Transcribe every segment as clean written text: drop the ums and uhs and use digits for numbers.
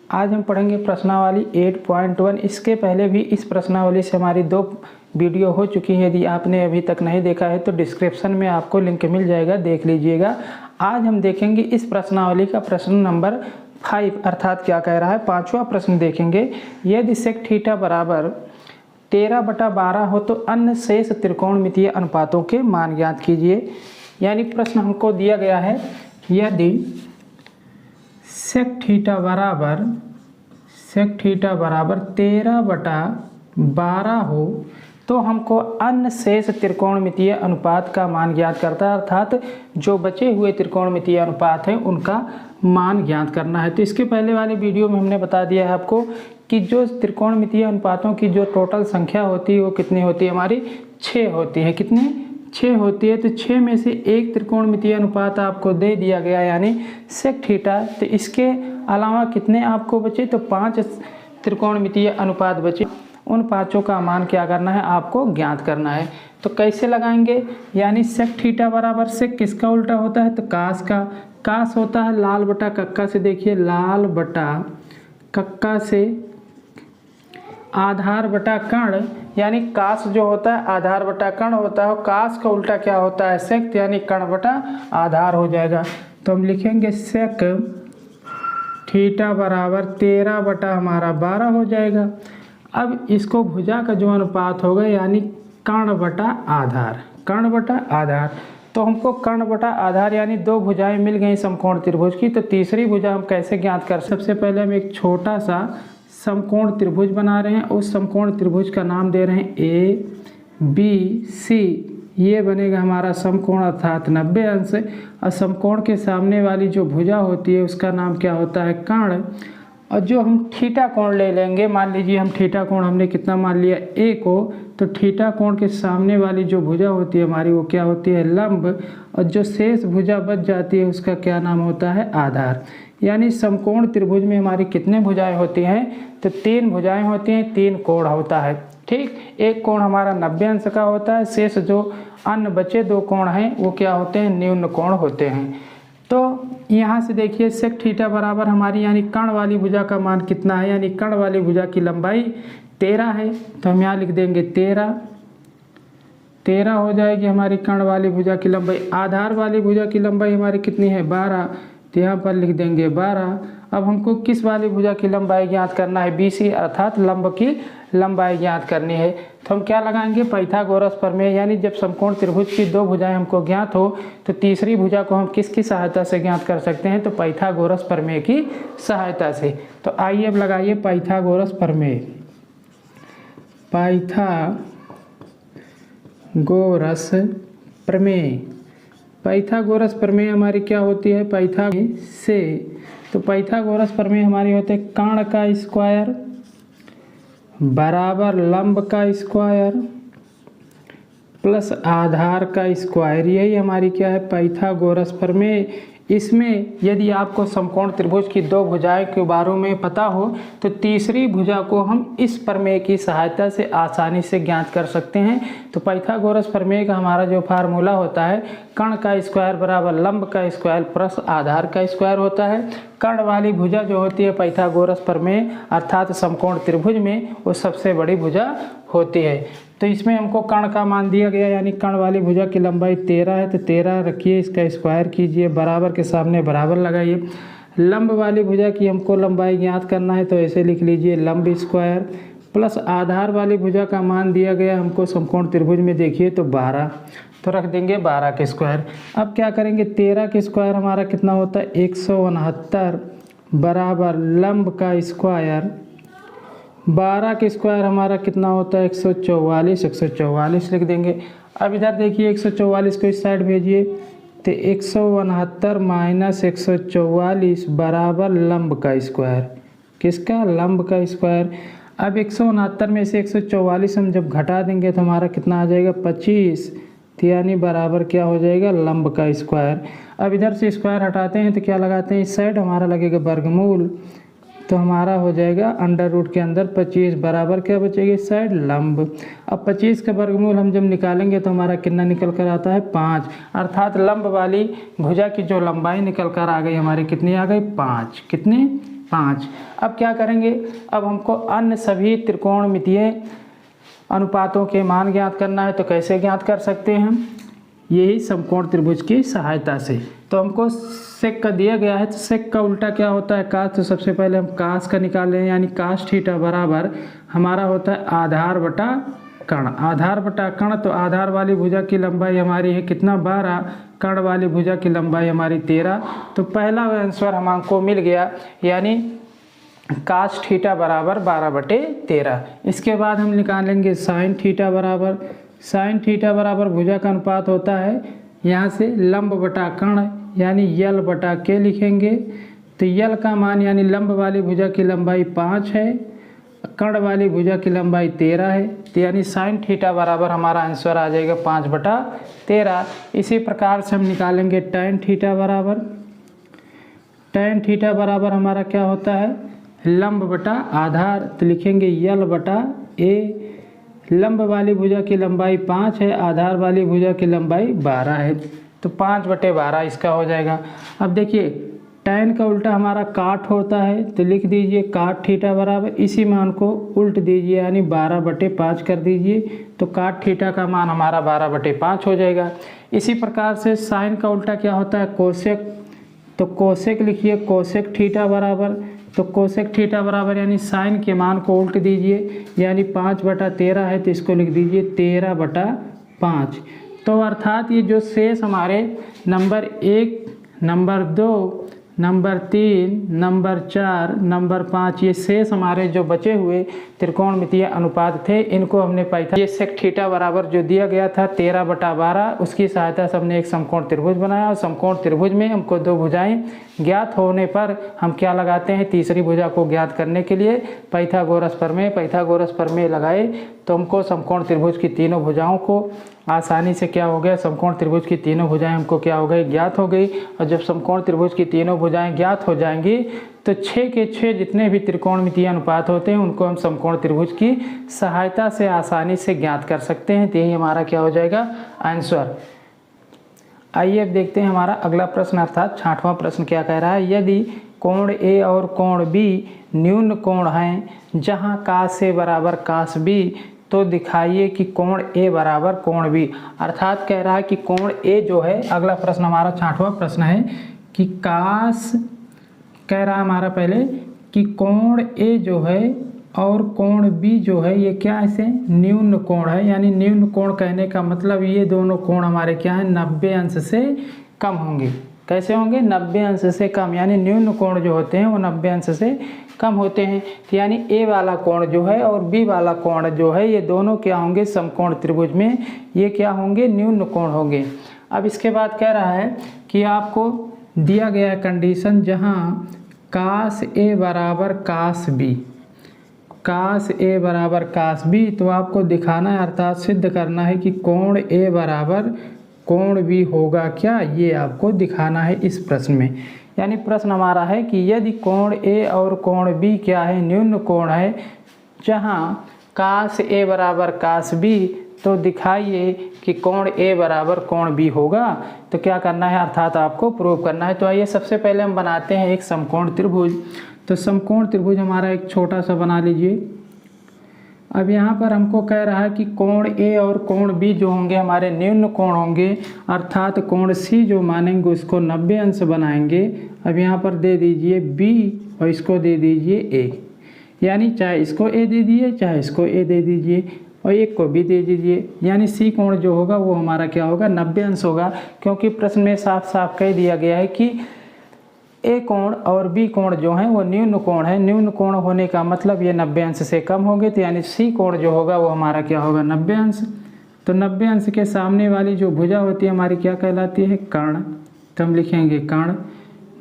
आज हम पढ़ेंगे प्रश्नावली 8.1। इसके पहले भी इस प्रश्नावली से हमारी 2 वीडियो हो चुकी हैं। यदि आपने अभी तक नहीं देखा है तो डिस्क्रिप्शन में आपको लिंक मिल जाएगा, देख लीजिएगा। आज हम देखेंगे इस प्रश्नावली का प्रश्न नंबर 5, अर्थात क्या कह रहा है, 5वां प्रश्न देखेंगे। यदि सेक थीटा बराबर 13/12 हो तो अन्य शेष त्रिकोणमितीय अनुपातों के मान ज्ञात कीजिए। यानी प्रश्न हमको दिया गया है, यदि सेक थीटा बराबर 13/12 हो तो हमको अन्य शेष त्रिकोणमितीय अनुपात का मान ज्ञात करता है, अर्थात जो बचे हुए त्रिकोणमितीय अनुपात हैं उनका मान ज्ञात करना है। तो इसके पहले वाले वीडियो में हमने बता दिया है आपको कि जो त्रिकोणमितीय अनुपातों की जो टोटल संख्या होती है वो कितनी होती है, हमारी 6 होती है। कितनी? 6 होती है। तो 6 में से एक त्रिकोणमितीय अनुपात आपको दे दिया गया, यानी सेक थीटा। तो इसके अलावा कितने आपको बचे, तो 5 त्रिकोणमितीय अनुपात बचे। उन 5 का मान क्या करना है, आपको ज्ञात करना है। तो कैसे लगाएंगे, यानी सेक थीटा बराबर सेक किसका उल्टा होता है, तो कास का। कास होता है लाल बटा कक्का से। देखिए, लाल बटा कक्का से आधार बटा कर्ण, यानी कास जो होता है आधार बटा कर्ण होता है। कास का उल्टा क्या होता है, सेक, यानी कर्ण बटा आधार हो जाएगा। तो हम लिखेंगे सेक थीटा बराबर 13/12 हो जाएगा। अब इसको भुजा का जो अनुपात होगा, यानी कर्ण बटा आधार, कर्ण बटा आधार। तो हमको कर्ण बटा आधार यानी 2 भुजाएं मिल गई समकोण त्रिभुज की। तो तीसरी भुजा हम कैसे ज्ञात कर, सबसे पहले हम एक छोटा सा समकोण त्रिभुज बना रहे हैं। उस समकोण त्रिभुज का नाम दे रहे हैं ABC। ये बनेगा हमारा समकोण, अर्थात 90 अंश। और समकोण के सामने वाली जो भुजा होती है उसका नाम क्या होता है, कर्ण। और जो हम थीटा कोण ले लेंगे, मान लीजिए हम थीटा कोण हमने कितना मान लिया, A को, तो थीटा कोण के सामने वाली जो भुजा होती है हमारी वो क्या होती है, लंब। और जो शेष भुजा बच जाती है उसका क्या नाम होता है, आधार। यानी समकोण त्रिभुज में हमारी कितने भुजाएं होती हैं, तो 3 भुजाएं होती हैं, 3 कोण होता है। ठीक, एक कोण हमारा 90 अंश का होता है। शेष जो अन्य बचे 2 कोण हैं वो क्या होते हैं, न्यून कोण होते हैं। तो यहाँ से देखिए सेक थीटा बराबर हमारी यानी कर्ण वाली भुजा का मान कितना है, यानी कर्ण वाली भुजा की लंबाई 13 है। तो हम यहाँ लिख देंगे 13 हो जाएगी हमारी कर्ण वाली भुजा की लंबाई। आधार वाली भुजा की लंबाई हमारी कितनी है, 12। तो यहाँ पर लिख देंगे 12। अब हमको किस वाली भुजा की लंबाई ज्ञात करना है, BC, अर्थात लंब की लंबाई ज्ञात करनी है। तो हम क्या लगाएंगे, पाइथागोरस प्रमेय। यानी जब समकोण त्रिभुज की 2 भुजाएं हमको ज्ञात हो तो तीसरी भुजा को हम किसकी सहायता से ज्ञात कर सकते हैं, तो पाइथागोरस प्रमेय की सहायता से। तो आइए अब लगाइए पाइथागोरस प्रमेय। पाइथागोरस प्रमेय, पाइथागोरस प्रमेय हमारी क्या होती है, से। तो पाइथागोरस प्रमेय हमारी होते है कर्ण का स्क्वायर बराबर लंब का स्क्वायर प्लस आधार का स्क्वायर। यही हमारी क्या है, पाइथागोरस प्रमेय। इसमें यदि आपको समकोण त्रिभुज की 2 भुजाएं के बारे में पता हो तो तीसरी भुजा को हम इस प्रमेय की सहायता से आसानी से ज्ञात कर सकते हैं। तो पाइथागोरस प्रमेय का हमारा जो फार्मूला होता है, कर्ण का स्क्वायर बराबर लंब का स्क्वायर प्लस आधार का स्क्वायर होता है। कर्ण वाली भुजा जो होती है पाइथागोरस प्रमेय अर्थात समकोण त्रिभुज में, वो सबसे बड़ी भुजा होती है। तो इसमें हमको कर्ण का मान दिया गया, यानी कर्ण वाली भुजा की लंबाई 13 है। तो 13 रखिए, इसका स्क्वायर कीजिए, बराबर के सामने बराबर लगाइए। लंब वाली भुजा की हमको लंबाई ज्ञात करना है, तो ऐसे लिख लीजिए लंब स्क्वायर प्लस आधार वाली भुजा का मान दिया गया हमको समकोण त्रिभुज में, देखिए तो 12। तो रख देंगे 12 के स्क्वायर। अब क्या करेंगे, 13 के स्क्वायर हमारा कितना होता है, 169 बराबर लंब का स्क्वायर, 12 के स्क्वायर हमारा कितना होता है, 144। 144 लिख देंगे। अब इधर देखिए 144 को इस साइड भेजिए, तो 169 माइनस 144 बराबर लंब का स्क्वायर, किसका, लंब का स्क्वायर। अब 169 में से 144 हम जब घटा देंगे तो हमारा कितना आ जाएगा, 25। तो यानी बराबर क्या हो जाएगा, लंब का स्क्वायर। अब इधर से स्क्वायर हटाते हैं तो क्या लगाते हैं, इस साइड हमारा लगेगा वर्गमूल। तो हमारा हो जाएगा अंडर रूट के अंदर 25 बराबर क्या बचेगा, इस साइड लंब। अब 25 का वर्गमूल हम जब निकालेंगे तो हमारा कितना निकल कर आता है, 5। अर्थात लंब वाली भुजा की जो लंबाई निकल कर आ गई हमारी, कितनी आ गई, 5। कितनी, 5। अब क्या करेंगे, अब हमको अन्य सभी त्रिकोणमितीय अनुपातों के मान ज्ञात करना है। तो कैसे ज्ञात कर सकते हैं हम, यही समकोण त्रिभुज की सहायता से। तो हमको सेक का दिया गया है, तो सेक का उल्टा क्या होता है, कास। तो सबसे पहले हम कास का निकालें, यानी कास थीटा बराबर हमारा होता है आधार बटा कर्ण। आधार बटा कर्ण, तो आधार वाली भुजा की लंबाई हमारी है कितना, 12, कर्ण वाली भुजा की लंबाई हमारी 13। तो पहला आंसर हमको मिल गया, यानी कास थीटा बराबर 12/13। इसके बाद हम निकालेंगे साइन थीटा बराबर, साइन थीटा बराबर भुजा का अनुपात होता है यहाँ से लंब बटा कर्ण, यानी यल बटा के लिखेंगे। तो यल का मान यानी लंब वाली भुजा की लंबाई 5 है, कर्ण वाली भुजा की लंबाई 13 है। तो यानी साइन थीटा बराबर हमारा आंसर आ जाएगा 5/13। इसी प्रकार से हम निकालेंगे टैन थीटा बराबर, टैन थीटा बराबर हमारा क्या होता है, लंब बटा आधार। तो लिखेंगे यल बटा ए। लंब वाली भुजा की लंबाई 5 है, आधार वाली भुजा की लंबाई 12 है, तो 5/12 इसका हो जाएगा। अब देखिए टैन का उल्टा हमारा काट होता है, तो लिख दीजिए काट थीटा बराबर, इसी मान को उल्ट दीजिए यानी 12/5 कर दीजिए। तो काट थीटा का मान हमारा 12/5 हो जाएगा। इसी प्रकार से साइन का उल्टा क्या होता है, कोसेक। तो कोसेक लिखिए कोसेक थीटा बराबर, तो कोसेक थीटा बराबर यानी साइन के मान को उल्ट दीजिए, यानी 5/13 है तो इसको लिख दीजिए 13/5। तो अर्थात ये जो शेष हमारे number 1, number 2, number 3, number 4, number 5, ये शेष हमारे जो बचे हुए त्रिकोणमितीय अनुपात थे, इनको हमने पाया। ये सेक थीटा बराबर जो दिया गया था 13/12, उसकी सहायता से हमने एक समकोण त्रिभुज बनाया। और समकोण त्रिभुज में हमको दो भुजाएं ज्ञात होने पर हम क्या लगाते हैं, तीसरी भुजा को ज्ञात करने के लिए पाइथागोरस प्रमेय। पाइथागोरस प्रमेय लगाए तो हमको समकोण त्रिभुज की तीनों भुजाओं को आसानी से क्या हो गया, समकोण त्रिभुज की तीनों भुजाएं हमको क्या हो गई, ज्ञात हो गई। और जब समकोण त्रिभुज की तीनों भुजाएं ज्ञात हो जाएंगी तो 6 के 6 जितने भी त्रिकोणमितीय अनुपात होते हैं उनको हम समकोण त्रिभुज की सहायता से आसानी से ज्ञात कर सकते हैं। तो यही हमारा क्या हो जाएगा, आंसर। आइए अब देखते हैं हमारा अगला प्रश्न, अर्थात 6वां प्रश्न क्या कह रहा है। यदि कोण ए और कोण बी न्यून कोण हैं जहां कास ए बराबर कास बी, तो दिखाइए कि कोण ए बराबर कोण बी। अर्थात कह रहा है कि कोण ए जो है, अगला प्रश्न हमारा 6वां प्रश्न है कि कास, कह रहा हमारा पहले कि कोण ए जो है और कोण बी जो है ये क्या ऐसे न्यून कोण है। यानी न्यून कोण कहने का मतलब ये दोनों कोण हमारे क्या है, 90 अंश से कम होंगे। कैसे होंगे, 90 अंश से कम। यानी न्यून कोण जो होते हैं वो 90 अंश से कम होते हैं। तो यानी ए वाला कोण जो है और बी वाला कोण जो है ये दोनों क्या होंगे, समकोण त्रिभुज में ये क्या होंगे, न्यून कोण होंगे। अब इसके बाद कह रहा है कि आपको दिया गया है कंडीशन जहाँ कास ए बराबर कास बी, कास ए बराबर कास बी, तो आपको दिखाना है अर्थात सिद्ध करना है कि कोण ए बराबर कोण बी होगा क्या, ये आपको दिखाना है इस प्रश्न में। यानी प्रश्न हमारा है कि यदि कोण ए और कोण बी क्या है, न्यून कोण है जहाँ कास ए बराबर कास बी, तो दिखाइए कि कोण ए बराबर कोण बी होगा। तो क्या करना है, अर्थात आपको प्रूव करना है। तो आइए सबसे पहले हम बनाते हैं एक समकोण त्रिभुज। तो समकोण त्रिभुज हमारा एक छोटा सा बना लीजिए। अब यहाँ पर हमको कह रहा है कि कोण ए और कोण बी जो होंगे हमारे न्यून कोण होंगे, अर्थात कोण सी जो मानेंगे उसको 90 अंश बनाएंगे। अब यहाँ पर दे दीजिए बी और इसको दे दीजिए ए, यानी चाहे इसको ए दे दीजिए चाहे इसको ए दे दीजिए और एक को भी दे दीजिए। यानी सी कोण जो होगा वो हमारा क्या होगा, 90 अंश होगा। क्योंकि प्रश्न में साफ साफ कह दिया गया है कि ए कोण और बी कोण जो हैं वो न्यून कोण है। न्यून कोण होने का मतलब ये 90 अंश से कम होंगे। तो यानी सी कोण जो होगा वो हमारा क्या होगा, 90 अंश। तो 90 अंश के सामने वाली जो भुजा होती है हमारी क्या कहलाती है, कर्ण। तो हम लिखेंगे कर्ण।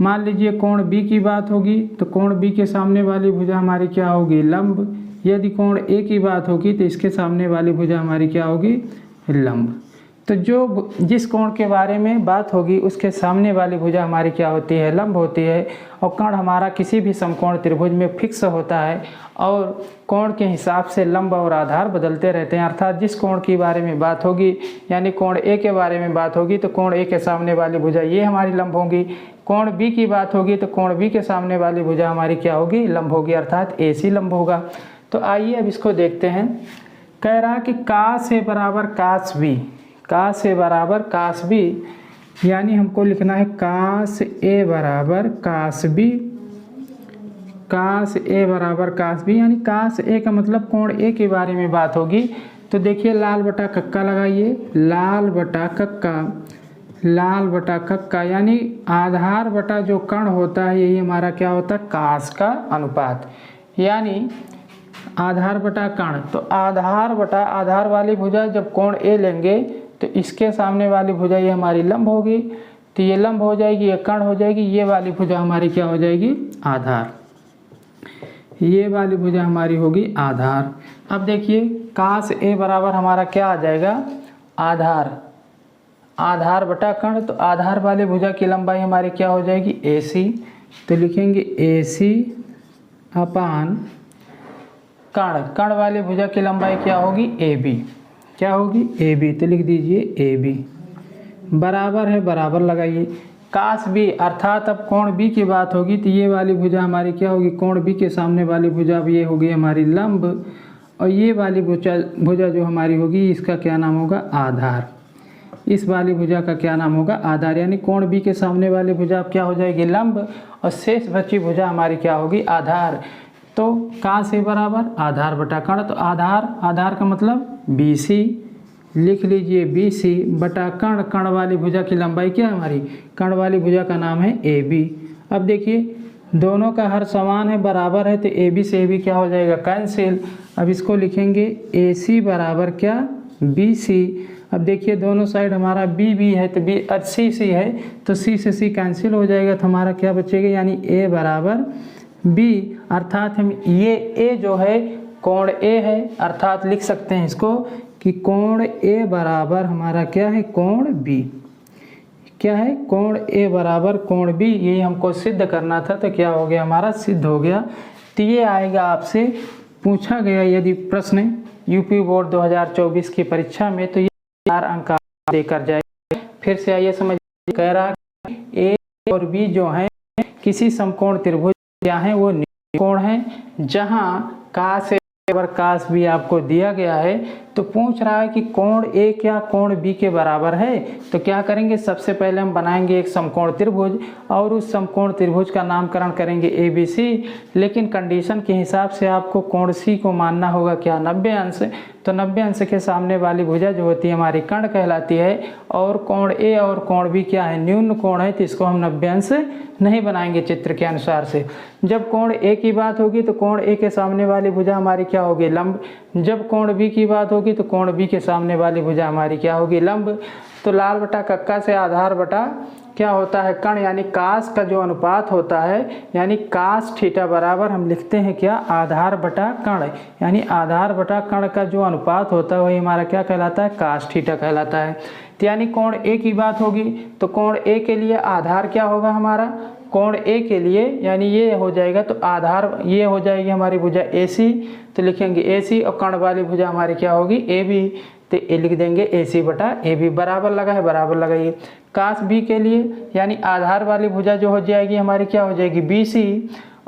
मान लीजिए कोण बी की बात होगी तो कोण बी के सामने वाली भुजा हमारी क्या होगी, लंब। यदि कोण ए की बात होगी तो इसके सामने वाली भुजा हमारी क्या होगी, लंब। तो जो जिस कोण के बारे में बात होगी उसके सामने वाली भुजा हमारी क्या होती है, लंब होती है। और कर्ण हमारा किसी भी समकोण त्रिभुज में फिक्स होता है और कोण के हिसाब से लंब और आधार बदलते रहते हैं। अर्थात जिस कोण की बारे में बात होगी, यानी कोण ए के बारे में बात होगी तो कोण ए के सामने वाली भुजा ये हमारी लंब होंगी। कोण बी की बात होगी तो कोण बी के सामने वाली भुजा हमारी क्या होगी, लंब होगी, अर्थात AC लंब होगा। तो आइए अब इसको देखते हैं। कह रहा कि कास ए बराबर कास बी, कास ए बराबर कास बी, यानी हमको लिखना है कास ए बराबर कास बी, कास ए बराबर कास बी, यानी कास ए का मतलब कोण ए के बारे में बात होगी। तो देखिए लाल बटा कक्का लगाइए, लाल बटा कक्का, लाल बटा कक्का, यानी आधार बटा जो कर्ण होता है यही हमारा क्या होता है, कास का अनुपात, यानी आधार बटा कर्ण। तो आधार बटा आधार वाली भुजा जब कोण ए लेंगे तो इसके सामने वाली भुजा ये हमारी लंब होगी, तो ये लंब हो जाएगी, ये कर्ण हो जाएगी, ये वाली भुजा हमारी क्या हो जाएगी, आधार, ये वाली भुजा हमारी होगी आधार। अब देखिए कास ए बराबर हमारा क्या आ जाएगा, आधार, आधार बटा कर्ण, तो आधार वाले भुजा की लंबाई हमारी क्या हो जाएगी, AC, तो लिखेंगे AC अपान कर्ण, कर्ण वाले भुजा की लंबाई क्या होगी, AB, क्या होगी, AB, तो लिख दीजिए AB, बराबर है, बराबर लगाइए, कास बी, अर्थात अब कोण बी की बात होगी तो ये वाली भुजा हमारी क्या होगी, कोण बी के सामने वाली भुजा ये होगी हमारी लंब, और ये वाली भुजा जो हमारी होगी इसका क्या नाम होगा, आधार, इस वाली भुजा का क्या नाम होगा, आधार, यानी कोण बी के सामने वाली भुजा क्या हो जाएगी, लंब, और शेष बची भुजा हमारी क्या होगी, आधार। तो कास ए बराबर आधार बटा कर्ण, तो आधार, आधार का मतलब BC, लिख लीजिए BC बटा कर्ण, कर्ण वाली भुजा की लंबाई क्या है हमारी, कर्ण वाली भुजा का नाम है AB। अब देखिए दोनों का हर समान है, बराबर है, तो AB से AB क्या हो जाएगा, कैंसिल। अब इसको लिखेंगे AC बराबर क्या, BC। अब देखिए दोनों साइड हमारा B है तो B C है, तो C से C कैंसिल हो जाएगा, तो हमारा क्या बचेगा, यानी A बराबर B, अर्थात हम ये A जो है कोण A है, अर्थात लिख सकते हैं इसको कि कोण A बराबर हमारा क्या है, कोण B, क्या है, कोण A बराबर कोण B, ये हमको सिद्ध करना था, तो क्या हो गया हमारा, सिद्ध हो गया। तो ये आएगा आपसे पूछा गया यदि प्रश्न यूपी बोर्ड 2024 की परीक्षा में, तो ये 4 अंक देकर जाएगा। फिर से आइए समझ, कह रहा है A और B जो हैं किसी समकोण त्रिभुज क्या है, वो कोण है, जहाँ कास ए बराबर कास बी आपको दिया गया है, तो पूछ रहा है कि कोण A क्या कोण B के बराबर है। तो क्या करेंगे, सबसे पहले हम बनाएंगे एक समकोण त्रिभुज और उस समकोण त्रिभुज का नामकरण करेंगे ABC, लेकिन कंडीशन के हिसाब से आपको कोण C को मानना होगा क्या, 90 अंश। तो 90 अंश के सामने वाली भुजा जो होती है हमारी कर्ण कहलाती है, और कोण A और कोण B क्या है, न्यून कोण है, तो इसको हम 90 अंश नहीं बनाएंगे चित्र के अनुसार से। जब कोण A की बात होगी तो कोण A के सामने वाली भुजा हमारी क्या होगी, लंब, जब कोण B की बात होगी तो कोण B के सामने वाली भुजा हमारी क्या होगी, लंब। तो लाल बटा कक्का से आधार बटा क्या होता है, कर्ण, यानी कास का जो अनुपात होता है, यानी कास थीटा बराबर हम लिखते हैं क्या, आधार बटा कर्ण, यानी आधार बटा कर्ण का जो अनुपात होता है वही हमारा क्या कहलाता है, कास थीटा कहलाता है। तो यानी कोण A की बात होगी तो कोण A के लिए आधार क्या होगा हमारा, कोण A के लिए, यानी ये हो जाएगा, तो आधार ये हो जाएगी हमारी भुजा AC, तो लिखेंगे AC, और कर्ण वाली भुजा हमारी क्या होगी, AB, तो ये लिख देंगे AC बटा AB, बराबर लगा है, बराबर लगाइए। कास B के लिए, यानी आधार वाली भुजा जो हो जाएगी हमारी क्या हो जाएगी, BC,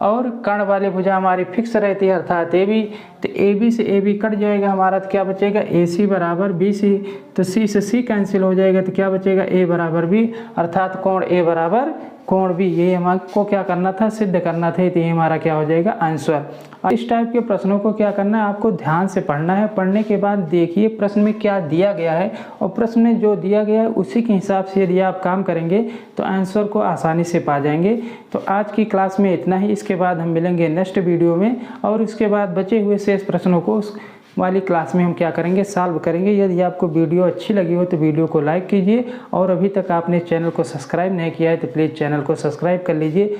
और कर्ण वाली भुजा हमारी फिक्स रहती है अर्थात AB, तो AB से AB कट जाएगा हमारा, तो क्या बचेगा, AC बराबर BC, तो C से C कैंसिल हो जाएगा, तो क्या बचेगा, A बराबर B, अर्थात कोण A बराबर कोण B, ये हमको क्या करना था, सिद्ध करना था, तो ये हमारा क्या हो जाएगा, आंसर। और इस टाइप के प्रश्नों को क्या करना है, आपको ध्यान से पढ़ना है, पढ़ने के बाद देखिए प्रश्न में क्या दिया गया है, और प्रश्न में जो दिया गया है उसी के हिसाब से यदि आप काम करेंगे तो आंसर को आसानी से पा जाएंगे। तो आज की क्लास में इतना ही, इसके बाद हम मिलेंगे नेक्स्ट वीडियो में, और उसके बाद बचे हुए शेष प्रश्नों को उस वाली क्लास में हम क्या करेंगे, सॉल्व करेंगे। यदि आपको वीडियो अच्छी लगी हो तो वीडियो को लाइक कीजिए, और अभी तक आपने चैनल को सब्सक्राइब नहीं किया है तो प्लीज़ चैनल को सब्सक्राइब कर लीजिए।